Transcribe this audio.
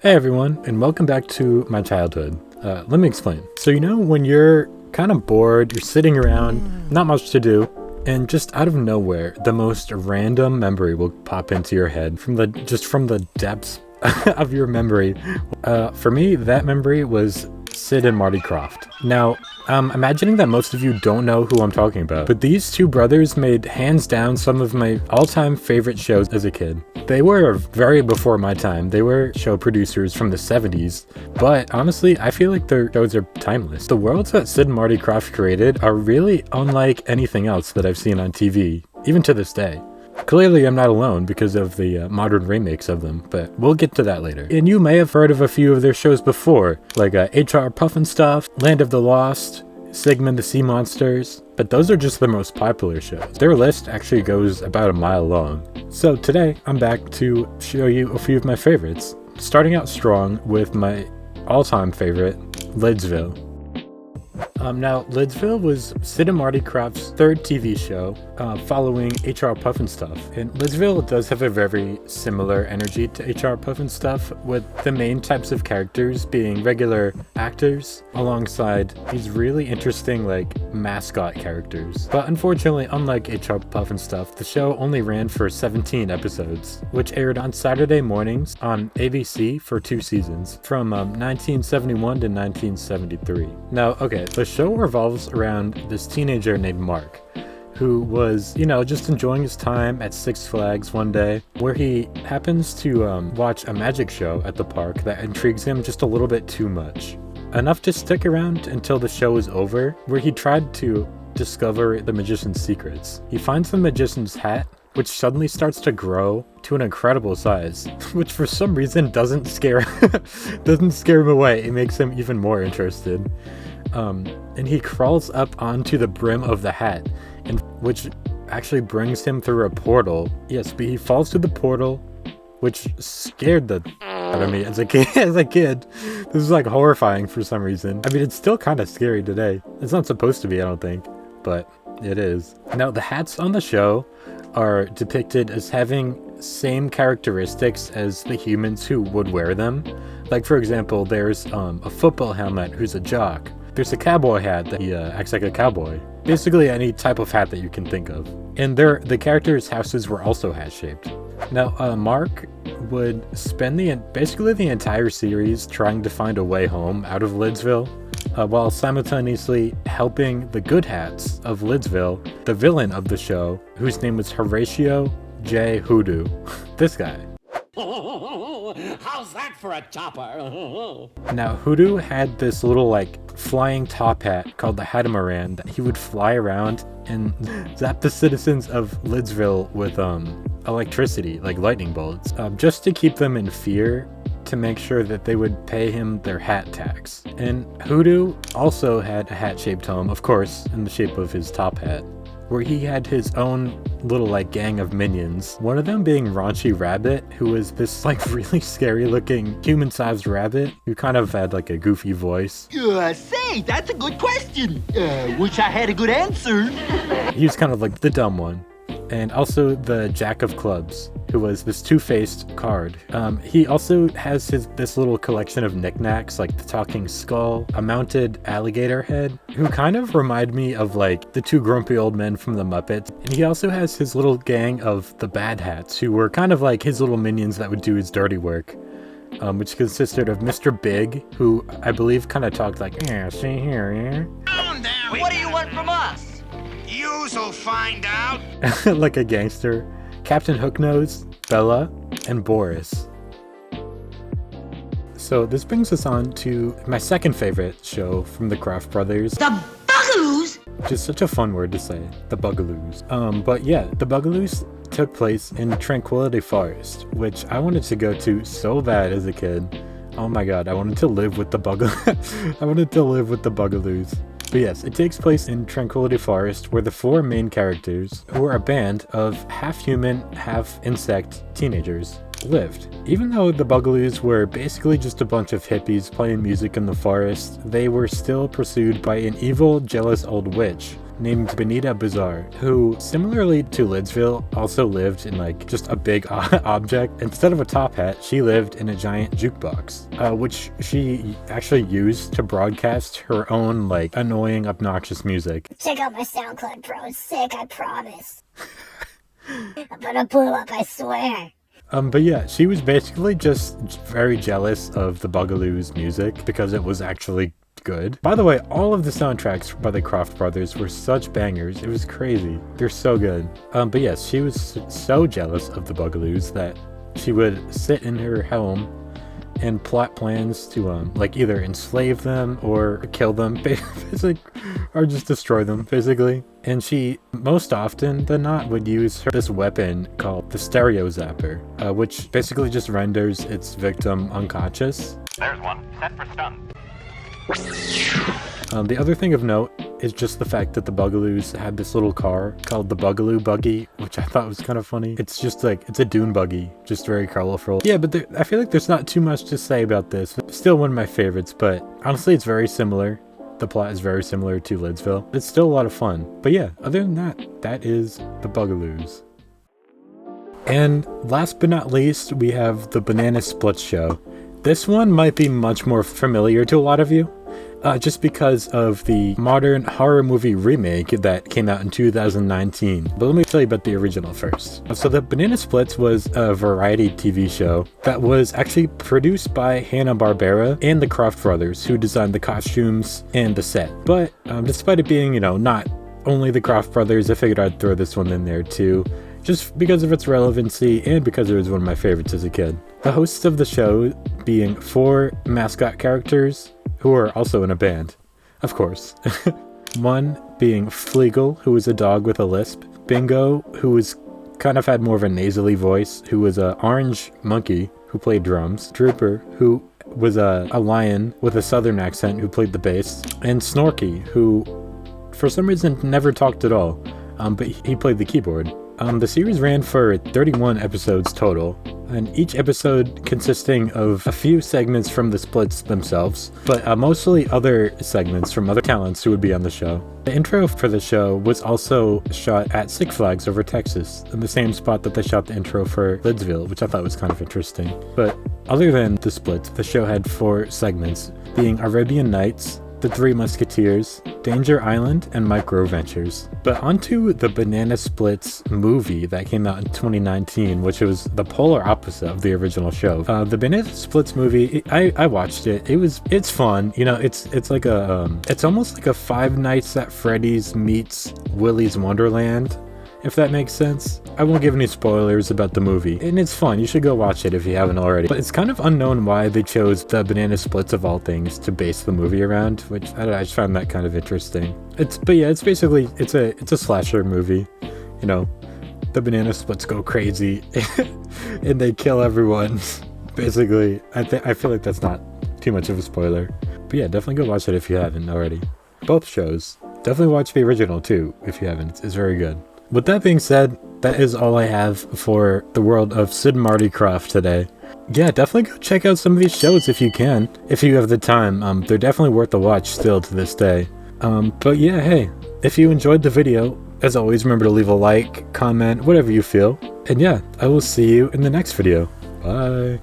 Hey everyone, and welcome back to my childhood. Let me explain. So when you're kind of bored, you're sitting around, not much to do, and just out of nowhere, the most random memory will pop into your head from the depths of your memory. For me, that memory was Sid and Marty Krofft. Now, I'm imagining that most of you don't know who I'm talking about, but these two brothers made hands down some of my all-time favorite shows as a kid. They were very before my time. They were show producers from the 70s, but honestly, I feel like their shows are timeless. The worlds that Sid and Marty Krofft created are really unlike anything else that I've seen on TV, even to this day. Clearly, I'm not alone because of the modern remakes of them, but we'll get to that later. And you may have heard of a few of their shows before, like HR Pufnstuf, Land of the Lost, Sigmund the Sea Monsters, but those are just the most popular shows. Their list actually goes about a mile long. So today, I'm back to show you a few of my favorites, starting out strong with my all-time favorite, Lidsville. Now, Lidsville was Sid and Marty Krofft's third TV show, following HR Pufnstuf. And Lidsville does have a very similar energy to HR Pufnstuf, with the main types of characters being regular actors, alongside these really interesting, mascot characters. But unfortunately, unlike HR Pufnstuf, the show only ran for 17 episodes, which aired on Saturday mornings on ABC for 2 seasons, from 1971 to 1973. Now, okay, the show revolves around this teenager named Mark, who was, just enjoying his time at Six Flags one day, where he happens to watch a magic show at the park that intrigues him just a little bit too much. Enough to stick around until the show is over, where he tried to discover the magician's secrets. He finds the magician's hat, which suddenly starts to grow to an incredible size, which for some reason doesn't scare him away. It makes him even more interested. And he crawls up onto the brim of the hat, and which actually brings him through a portal. Yes, but he falls through the portal, which scared the out of me as a kid. This is horrifying for some reason. I mean, it's still kind of scary today. It's not supposed to be, I don't think, but it is. Now, the hats on the show are depicted as having same characteristics as the humans who would wear them. Like, for example, there's a football helmet who's a jock. There's a cowboy hat that he acts like a cowboy. Basically any type of hat that you can think of. And the characters' houses were also hat-shaped. Now, Mark would spend basically the entire series trying to find a way home out of Lidsville, while simultaneously helping the good hats of Lidsville, the villain of the show, whose name was Horatio J. Hoodoo. This guy. How's that for a topper? Now, Hoodoo had this little flying top hat called the Hatamaran that he would fly around and zap the citizens of Lidsville with electricity, like lightning bolts, just to keep them in fear, to make sure that they would pay him their hat tax. And Hoodoo also had a hat-shaped home, of course, in the shape of his top hat, where he had his own little gang of minions. One of them being Raunchy Rabbit, who was this really scary looking human-sized rabbit who kind of had a goofy voice. Say, that's a good question. Wish I had a good answer. He was kind of the dumb one. And also the Jack of Clubs, who was this two-faced card. He also has this little collection of knickknacks, like the talking skull, a mounted alligator head, who kind of remind me of the two grumpy old men from the Muppets. And he also has his little gang of the Bad Hats, who were kind of his little minions that would do his dirty work. Which consisted of Mr. Big, who I believe kind of talked yeah, see here, yeah? What do you want from us? You'll find out. Like a gangster. Captain Hooknose, Bella, and Boris. So this brings us on to my second favorite show from the Krofft Brothers. The Bugaloos? Which is such a fun word to say, the Bugaloos. But yeah, the Bugaloos took place in Tranquility Forest, which I wanted to go to so bad as a kid. Oh my god, I wanted to live with the Bugaloos. But yes, it takes place in Tranquility Forest, where the 4 main characters, who are a band of half-human, half-insect teenagers, lived. Even though the Bugaloos were basically just a bunch of hippies playing music in the forest, they were still pursued by an evil, jealous old witch, named Benita Bazaar, who, similarly to Lidsville, also lived in like just a big object. Instead of a top hat, she lived in a giant jukebox, which she actually used to broadcast her own like annoying, obnoxious music. Check out my SoundCloud, bro. It's sick, I promise. I'm gonna blow up, I swear. But yeah, she was basically just very jealous of the Bugaloos' music because it was actually good. By the way, all of the soundtracks by the Krofft Brothers were such bangers. It was crazy. They're so good. But yes, she was so jealous of the Bugaloos that she would sit in her home and plot plans to like either enslave them or kill them, basically, or just destroy them, basically. And she, most often than not, would use this weapon called the stereo zapper, which basically just renders its victim unconscious. There's one. Set for stun. The other thing of note is just the fact that the Bugaloos had this little car called the Bugaloo Buggy, which I thought was kind of funny. It's just like, it's a dune buggy, just very colorful. Yeah, but I feel like there's not too much to say about this. Still one of my favorites, but honestly, it's very similar. The plot is very similar to Lidsville. It's still a lot of fun. But yeah, other than that, that is the Bugaloos. And last but not least, we have the Banana Splits show. This one might be much more familiar to a lot of you, just because of the modern horror movie remake that came out in 2019. But let me tell you about the original first. So the Banana Splits was a variety TV show that was actually produced by Hanna-Barbera and the Krofft Brothers, who designed the costumes and the set. But despite it being, not only the Krofft Brothers, I figured I'd throw this one in there too, just because of its relevancy and because it was one of my favorites as a kid. The hosts of the show being 4 mascot characters who are also in a band, of course. One being Fleagle, who was a dog with a lisp. Bingo, who was kind of had more of a nasally voice, who was an orange monkey who played drums. Drooper, who was a lion with a southern accent who played the bass. And Snorky, who for some reason never talked at all, but he played the keyboard. The series ran for 31 episodes total, and each episode consisting of a few segments from the splits themselves, but mostly other segments from other talents who would be on the show. The intro for the show was also shot at Six Flags over Texas, in the same spot that they shot the intro for Lidsville, which I thought was kind of interesting. But other than the splits, the show had 4 segments, being Arabian Nights, The Three Musketeers, Danger Island, and Micro Ventures. But onto the Banana Splits movie that came out in 2019, which was the polar opposite of the original show. The Banana Splits movie, I watched it. It's fun. It's like it's almost like a Five Nights at Freddy's meets Willy's Wonderland, if that makes sense. I won't give any spoilers about the movie, and it's fun. You should go watch it if you haven't already. But it's kind of unknown why they chose the Banana Splits of all things to base the movie around, which I just found that kind of interesting. It's basically it's a slasher movie. The Banana Splits go crazy and they kill everyone. Basically, I feel like that's not too much of a spoiler. But yeah, definitely go watch it if you haven't already. Both shows. Definitely watch the original too if you haven't. It's very good. With that being said, that is all I have for the world of Sid and Marty Krofft today. Yeah, definitely go check out some of these shows if you can, if you have the time. They're definitely worth the watch still to this day. But yeah, hey, if you enjoyed the video, as always, remember to leave a like, comment, whatever you feel. And yeah, I will see you in the next video. Bye.